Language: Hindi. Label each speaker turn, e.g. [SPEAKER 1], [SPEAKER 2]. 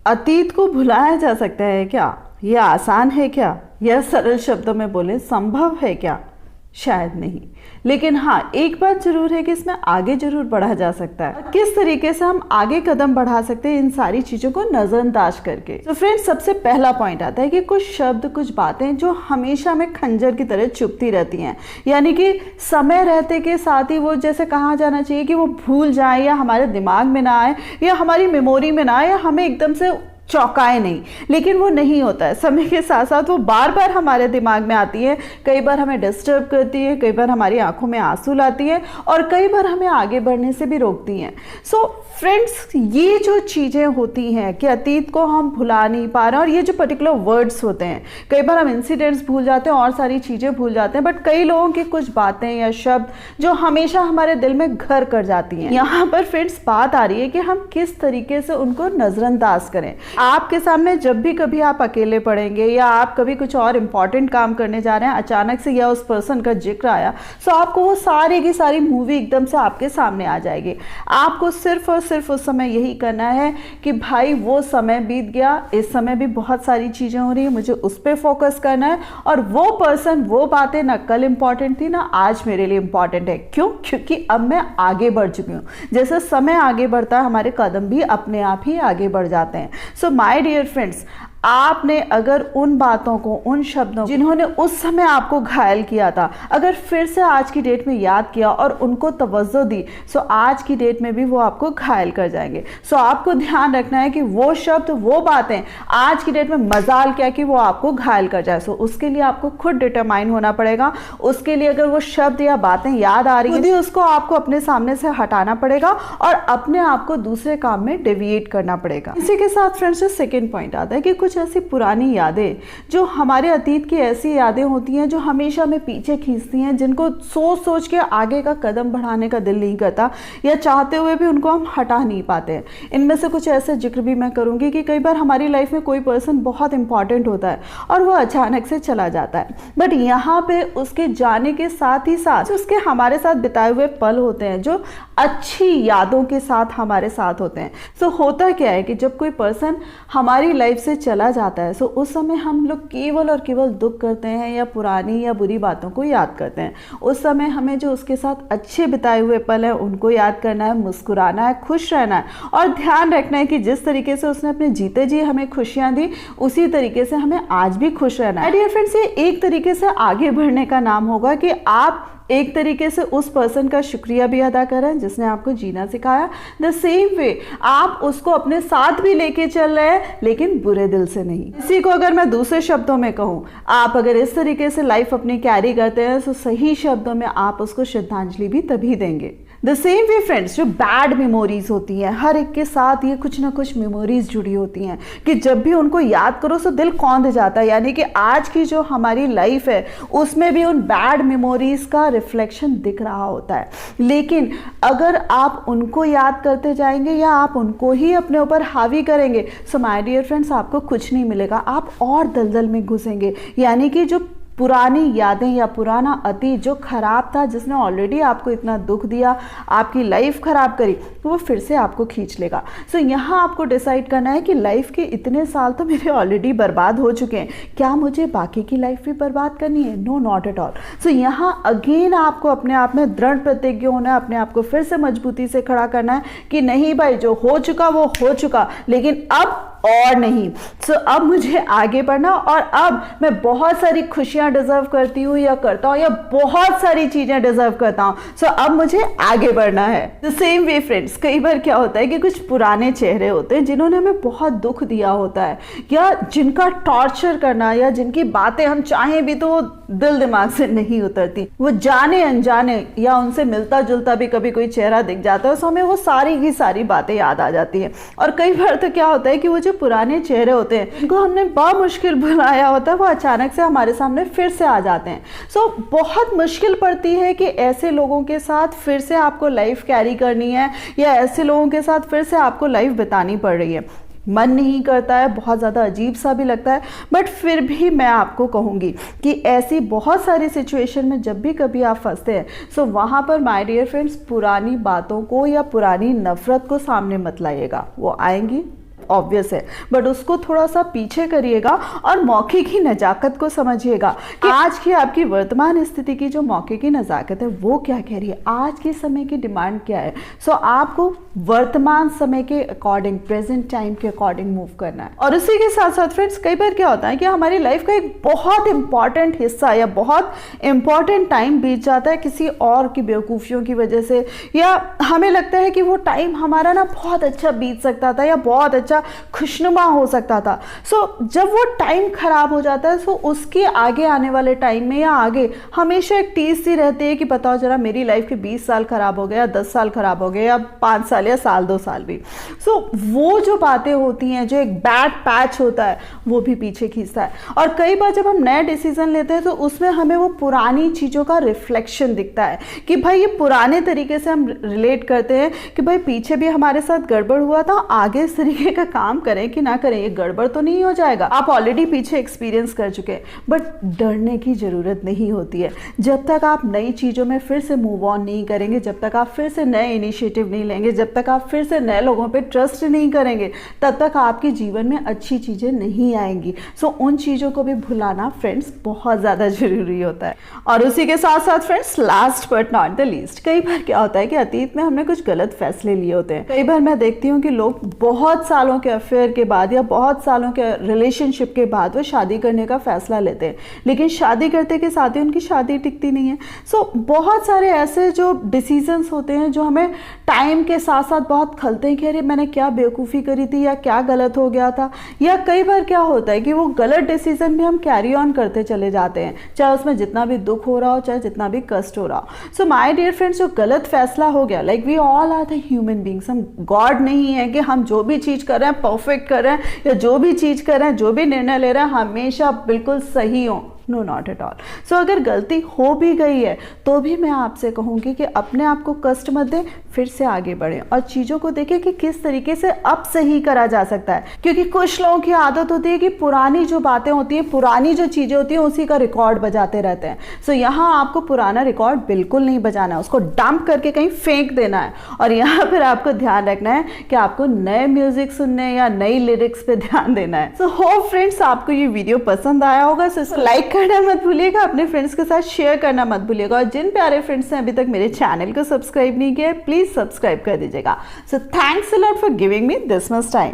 [SPEAKER 1] अतीत को भुलाया जा सकता है क्या? यह आसान है क्या? यह सरल शब्दों में बोले संभव है क्या? शायद नहीं। लेकिन हाँ, एक बात जरूर है कि इसमें आगे जरूर बढ़ा जा सकता है। किस तरीके से हम आगे कदम बढ़ा सकते हैं इन सारी चीजों को नजरअंदाज करके। तो फ्रेंड्स, सबसे पहला पॉइंट आता है कि कुछ शब्द, कुछ बातें जो हमेशा में खंजर की तरह चुभती रहती हैं, यानी कि समय रहते के साथ ही वो, जैसे कहा जाना चाहिए कि वो भूल जाए या हमारे दिमाग में ना आए या हमारी मेमोरी में ना आए या हमें एकदम से चौंकाए नहीं। लेकिन वो नहीं होता है, समय के साथ साथ वो बार बार हमारे दिमाग में आती है। कई बार हमें डिस्टर्ब करती है, कई बार हमारी आंखों में आंसू लाती है और कई बार हमें आगे बढ़ने से भी रोकती हैं। सो फ्रेंड्स, ये जो चीज़ें होती हैं कि अतीत को हम भुला नहीं पा रहे हैं, और ये जो पर्टिकुलर वर्ड्स होते हैं, कई बार हम इंसिडेंट्स भूल जाते हैं और सारी चीज़ें भूल जाते हैं, बट कई लोगों की कुछ बातें या शब्द जो हमेशा हमारे दिल में घर कर जाती हैं। यहाँ पर फ्रेंड्स बात आ रही है कि हम किस तरीके से उनको नज़रअंदाज करें। आपके सामने जब भी कभी आप अकेले पड़ेंगे या आप कभी कुछ और इम्पॉर्टेंट काम करने जा रहे हैं, अचानक से या उस पर्सन का जिक्र आया, तो आपको वो सारी की सारी मूवी एकदम से आपके सामने आ जाएगी। आपको सिर्फ और सिर्फ उस समय यही करना है कि भाई वो समय बीत गया, इस समय भी बहुत सारी चीज़ें हो रही है, मुझे उस पर फोकस करना है। और वो पर्सन, वो बातें ना कल इम्पॉर्टेंट थी ना आज मेरे लिए इम्पॉर्टेंट है। क्यों? क्योंकि अब मैं आगे बढ़ चुकी हूँ। जैसे समय आगे बढ़ता है, हमारे कदम भी अपने आप ही आगे बढ़ जाते हैं। सो माय डियर फ्रेंड्स, आपने अगर उन बातों को, उन शब्दों जिन्होंने उस समय आपको घायल किया था, अगर फिर से आज की डेट में याद किया और उनको तवज्जो दी, सो आज की डेट में भी वो आपको घायल कर जाएंगे। सो आपको ध्यान रखना है कि वो शब्द, वो बातें आज की डेट में मजाल क्या कि वो आपको घायल कर जाए। सो उसके लिए आपको खुद डिटरमाइन होना पड़ेगा। उसके लिए अगर वो शब्द या बातें याद आ रही है, उसको आपको अपने सामने से हटाना पड़ेगा और अपने आप को दूसरे काम में डेविएट करना पड़ेगा। इसी के साथ फ्रेंड्स, सेकेंड पॉइंट आता है कि कुछ ऐसी पुरानी यादें, जो हमारे अतीत की ऐसी यादें होती हैं जो हमेशा हमें पीछे खींचती हैं, जिनको सोच सोच के आगे का कदम बढ़ाने का दिल नहीं करता, या चाहते हुए भी उनको हम हटा नहीं पाते हैं। इनमें से कुछ ऐसे जिक्र भी मैं करूंगी कि कई बार हमारी लाइफ में कोई पर्सन बहुत इंपॉर्टेंट होता है और वो अचानक से चला जाता है, बट यहाँ पे उसके जाने के साथ ही साथ उसके हमारे साथ बिताए हुए पल होते हैं जो अच्छी यादों के साथ हमारे साथ होते हैं। सो होता क्या है कि जब कोई पर्सन हमारी लाइफ से चला जाता है, सो उस समय हम लोग केवल और केवल दुख करते हैं या पुरानी या बुरी बातों को याद करते हैं। उस समय हमें जो उसके साथ अच्छे बिताए हुए पल हैं उनको याद करना है, मुस्कुराना है, खुश रहना है और ध्यान रखना है कि जिस तरीके से उसने अपने जीते जी हमें खुशियां दी, उसी तरीके से हमें आज भी खुश रहना है। डियर फ्रेंड्स, ये एक तरीके से आगे बढ़ने का नाम होगा कि आप एक तरीके से उस पर्सन का शुक्रिया भी अदा करें जिसने आपको जीना सिखाया। द सेम वे आप उसको अपने साथ भी लेके चल रहे हैं, लेकिन बुरे दिल से नहीं। इसी को अगर मैं दूसरे शब्दों में कहूँ, आप अगर इस तरीके से लाइफ अपनी कैरी करते हैं, तो सही शब्दों में आप उसको श्रद्धांजलि भी तभी देंगे। द सेम वे फ्रेंड्स, जो बैड मेमोरीज होती हैं, हर एक के साथ ये कुछ ना कुछ मेमोरीज जुड़ी होती हैं कि जब भी उनको याद करो तो दिल कौंध जाता है। यानी कि आज की जो हमारी लाइफ है उसमें भी उन बैड मेमोरीज का रिफ्लेक्शन दिख रहा होता है। लेकिन अगर आप उनको याद करते जाएंगे या आप उनको ही अपने ऊपर हावी करेंगे, सो माय डियर फ्रेंड्स, आपको कुछ नहीं मिलेगा, आप और दलदल में घुसेंगे। यानी कि जो पुरानी यादें या पुराना अतीत जो खराब था, जिसने ऑलरेडी आपको इतना दुख दिया, आपकी लाइफ खराब करी, तो वो फिर से आपको खींच लेगा। सो यहाँ आपको डिसाइड करना है कि लाइफ के इतने साल तो मेरे ऑलरेडी बर्बाद हो चुके हैं, क्या मुझे बाकी की लाइफ भी बर्बाद करनी है? No, not at all. So यहाँ अगेन आपको अपने आप में दृढ़ प्रतिज्ञ होना है, अपने आप को फिर से मजबूती से खड़ा करना है कि नहीं भाई, जो हो चुका वो हो चुका, लेकिन अब और नहीं। सो अब मुझे आगे बढ़ना, और अब मैं बहुत सारी खुशियां डिजर्व करती हूँ या करता हूँ, या बहुत सारी चीजें डिजर्व करता हूँ। सो अब मुझे आगे बढ़ना है। द सेम वे फ्रेंड्स, कई बार क्या होता है कि कुछ पुराने चेहरे होते हैं जिन्होंने हमें बहुत दुख दिया होता है, या जिनका टॉर्चर करना, या जिनकी बातें हम चाहें भी तो वो दिल दिमाग से नहीं उतरती। वो जाने अनजाने या उनसे मिलता जुलता भी कभी कोई चेहरा दिख जाता है, सो हमें वो सारी की सारी बातें याद आ जाती हैं। और कई बार तो क्या होता है कि वो जो पुराने चेहरे होते हैं जिनको हमने बामुश्किल बुलाया होता है, वो अचानक से हमारे सामने फिर से आ जाते हैं। सो बहुत मुश्किल पड़ती है कि ऐसे लोगों के साथ फिर से आपको लाइफ कैरी करनी है, या ऐसे लोगों के साथ फिर से आपको लाइफ बितानी पड़ रही है। मन नहीं करता है, बहुत ज़्यादा अजीब सा भी लगता है, बट फिर भी मैं आपको कहूँगी कि ऐसी बहुत सारी सिचुएशन में जब भी कभी आप फंसते हैं, सो वहाँ पर माय डियर फ्रेंड्स, पुरानी बातों को या पुरानी नफरत को सामने मत लाइएगा। वो आएंगी ऑब्वियस है, बट उसको थोड़ा सा पीछे करिएगा और मौके की नजाकत को समझिएगा कि आज की आपकी वर्तमान स्थिति की जो मौके की नजाकत है वो क्या कह रही है, आज के समय की डिमांड क्या है। सो आपको वर्तमान समय के अकॉर्डिंग, प्रेजेंट टाइम के अकॉर्डिंग मूव करना है। और उसी के साथ साथ फ्रेंड्स, कई बार क्या होता है कि हमारी लाइफ का एक बहुत इंपॉर्टेंट हिस्सा या बहुत इंपॉर्टेंट टाइम बीत जाता है किसी और की बेवकूफ़ियों की वजह से, या हमें लगता है कि वो टाइम हमारा ना बहुत अच्छा बीत सकता था या बहुत अच्छा खुशनुमा हो सकता था। सो जब वो टाइम खराब हो जाता है तो उसके आगे आने वाले टाइम में या आगे हमेशा एक टीस सी रहती है कि बताओ जरा मेरी लाइफ के 20 साल खराब हो गए या 10 साल खराब हो गए या 5 साल या साल 2 साल भी। सो वो जो बातें होती हैं, जो एक बैड पैच होता है, वो भी पीछे खींचता है। और कई बार जब हम नए डिसीजन लेते हैं तो उसमें हमें वो पुरानी चीज़ों का रिफ्लेक्शन दिखता है कि भाई ये पुराने तरीके से हम रिलेट करते हैं कि भाई पीछे भी हमारे साथ गड़बड़ हुआ था, आगे इस तरीके का काम करें कि ना करें, ये गड़बड़ तो नहीं हो जाएगा। आप ऑलरेडी पीछे एक्सपीरियंस कर चुके हैं, बट डरने की ज़रूरत नहीं होती है। जब तक आप नई चीज़ों में फिर से मूव ऑन नहीं करेंगे, जब तक आप फिर से नए इनिशिएटिव नहीं लेंगे, जब तक आप फिर से नए लोगों पे ट्रस्ट नहीं करेंगे, तब तक आपके जीवन में अच्छी चीज़ें नहीं आएंगी। सो उन चीज़ों को भी भुलाना फ्रेंड्स बहुत ज़्यादा ज़रूरी होता है। और उसी के साथ साथ friends, last but not the least, कई बार क्या होता है कि अतीत में हमने कुछ गलत फैसले लिए होते हैं। कई बार मैं देखती हूँ कि लोग बहुत सालों के अफेयर के बाद या बहुत सालों के रिलेशनशिप के बाद वो शादी करने का फैसला लेते हैं, लेकिन शादी करते के साथ ही उनकी शादी टिकती नहीं है। सो बहुत सारे ऐसे जो डिसीजंस होते हैं जो हमें टाइम के साथ साथ बहुत खलते हैं कि अरे मैंने क्या बेवकूफ़ी करी थी या क्या गलत हो गया था। या कई बार क्या होता है कि वो गलत डिसीजन भी हम कैरी ऑन करते चले जाते हैं, चाहे उसमें जितना भी दुख हो रहा हो, चाहे जितना भी कष्ट हो रहा हो। सो माय डियर फ्रेंड्स, जो गलत फैसला हो गया, like we all are the human beings, हम गॉड नहीं है कि हम जो भी चीज़ कर रहे हैं परफेक्ट कर रहे हैं, या जो भी चीज़ कर रहे हैं, जो भी निर्णय ले रहे हैं हमेशा बिल्कुल सही हो। No, not at all. So अगर गलती हो भी गई है तो भी मैं आपसे कहूँगी कि अपने आप को कष्ट मत दें, फिर से आगे बढ़ें और चीज़ों को देखें कि किस तरीके से अब सही करा जा सकता है। क्योंकि कुछ लोगों की आदत होती है कि पुरानी जो बातें होती हैं, पुरानी जो चीज़ें होती हैं, उसी का रिकॉर्ड बजाते रहते हैं। सो यहाँ आपको पुराना रिकॉर्ड बिल्कुल नहीं बजाना है, उसको डंप करके कहीं फेंक देना है। और यहाँ पर आपको ध्यान रखना है कि आपको नए म्यूजिक सुनने या नई लिरिक्स पे ध्यान देना है। सो होप फ्रेंड्स आपको ये वीडियो पसंद आया होगा। सो इसको लाइक करना मत भूलिएगा, अपने फ्रेंड्स के साथ शेयर करना मत भूलिएगा, और जिन प्यारे फ्रेंड्स ने अभी तक मेरे चैनल को सब्सक्राइब नहीं किया, प्लीज सब्सक्राइब कर दीजिएगा। So thanks a lot for giving me this much time.